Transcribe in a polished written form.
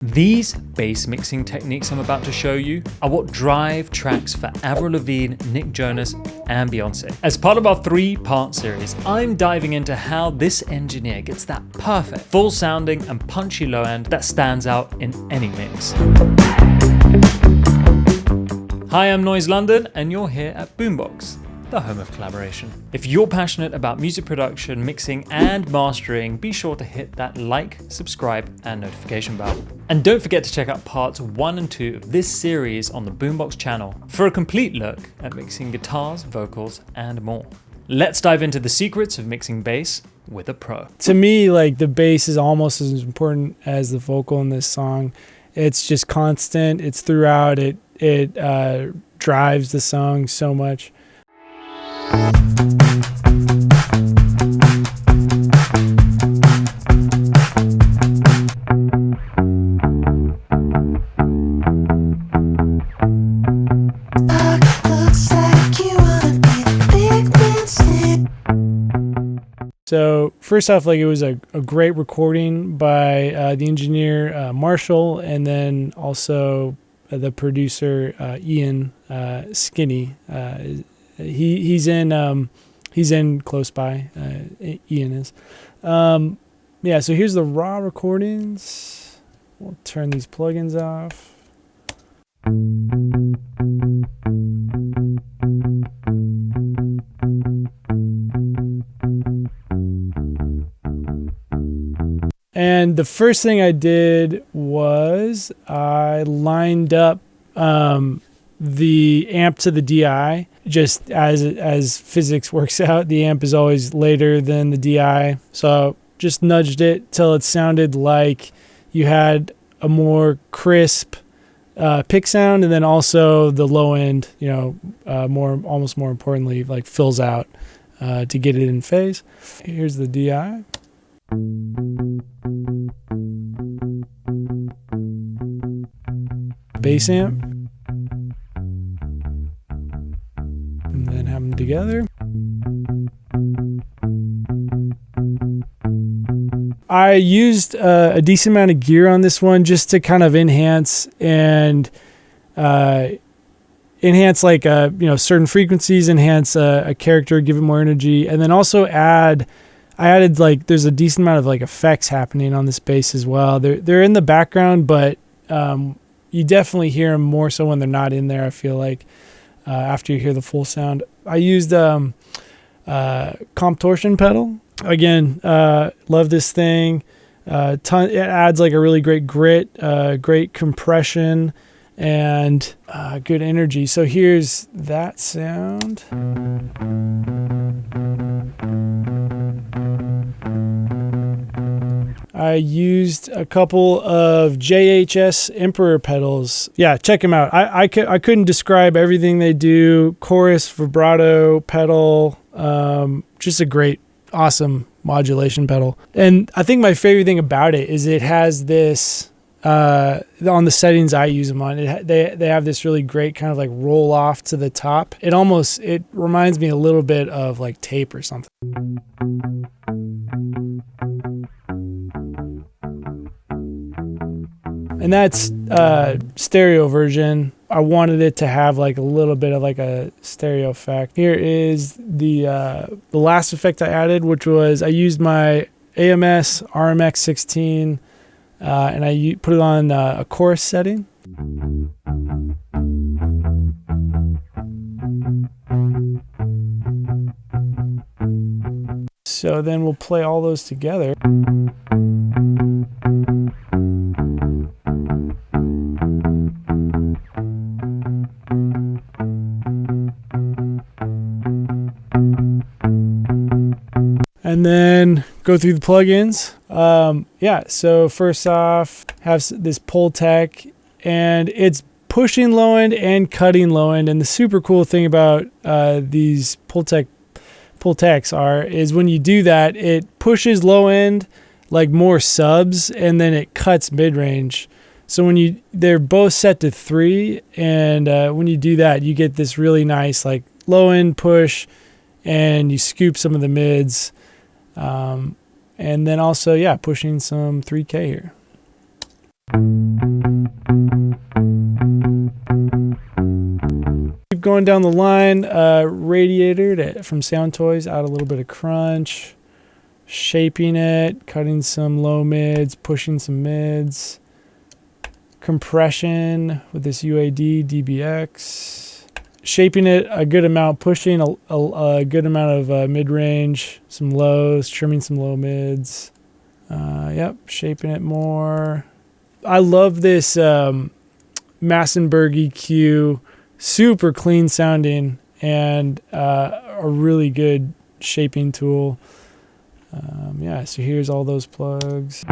These bass mixing techniques I'm about to show you are what drive tracks for Avril Lavigne, Nick Jonas, and Beyonce. As part of our 3-part series, I'm diving into how this engineer gets that perfect, full sounding and punchy low end that stands out in any mix. Hi, I'm Noise London, and you're here at Boombox, the home of collaboration. If you're passionate about music production, mixing, and mastering, be sure to hit that like, subscribe, and notification bell. And don't forget to check out parts 1 and 2 of this series on the Boombox channel for a complete look at mixing guitars, vocals, and more. Let's dive into the secrets of mixing bass with a pro. To me, like, the bass is almost as important as the vocal in this song. It's just constant, it's throughout, it drives the song so much. So first off, like, it was a great recording by the engineer Marshall, and then also the producer Ian Skinny. He's in close by. Ian is. Yeah. So here's the raw recordings. We'll turn these plugins off. And the first thing I did was I lined up the amp to the DI. Just as physics works out, the amp is always later than the DI. So just nudged it till it sounded like you had a more crisp pick sound, and then also the low end, almost more importantly, like fills out to get it in phase. Here's the DI. Bass amp. And then have them together. I used a decent amount of gear on this one just to kind of enhance like certain frequencies, enhance a character, give it more energy, and then also I added like there's a decent amount of like effects happening on this bass as well. They're in the background, but you definitely hear them more so when they're not in there. I feel like after you hear the full sound. I used Comptortion pedal. Again, love this thing. It adds like a really great grit, great compression, and good energy. So here's that sound. I used a couple of JHS Emperor pedals. Yeah, check them out. I couldn't describe everything they do. Chorus, vibrato pedal, just a great, awesome modulation pedal. And I think my favorite thing about it is it has this, on the settings I use them on, they have this really great kind of like roll off to the top. It reminds me a little bit of like tape or something. And that's stereo version. I wanted it to have like a little bit of like a stereo effect. Here is the last effect I added, which was I used my AMS RMX 16 and I put it on a chorus setting. So then we'll play all those together. And then go through the plugins. So first off, have this Pultec, and it's pushing low end and cutting low end. And the super cool thing about these Pultecs is when you do that, it pushes low end like more subs, and then it cuts mid range. So they're both set to 3, and when you do that, you get this really nice like low end push, and you scoop some of the mids. And then also, pushing some 3K here. Keep going down the line. Radiator from Sound Toys, add a little bit of crunch. Shaping it, cutting some low mids, pushing some mids. Compression with this UAD DBX. Shaping it a good amount, pushing a good amount of mid-range, some lows, trimming some low mids. Yep, shaping it more. I love this Massenburg EQ, super clean sounding and a really good shaping tool. Yeah, so here's all those plugs.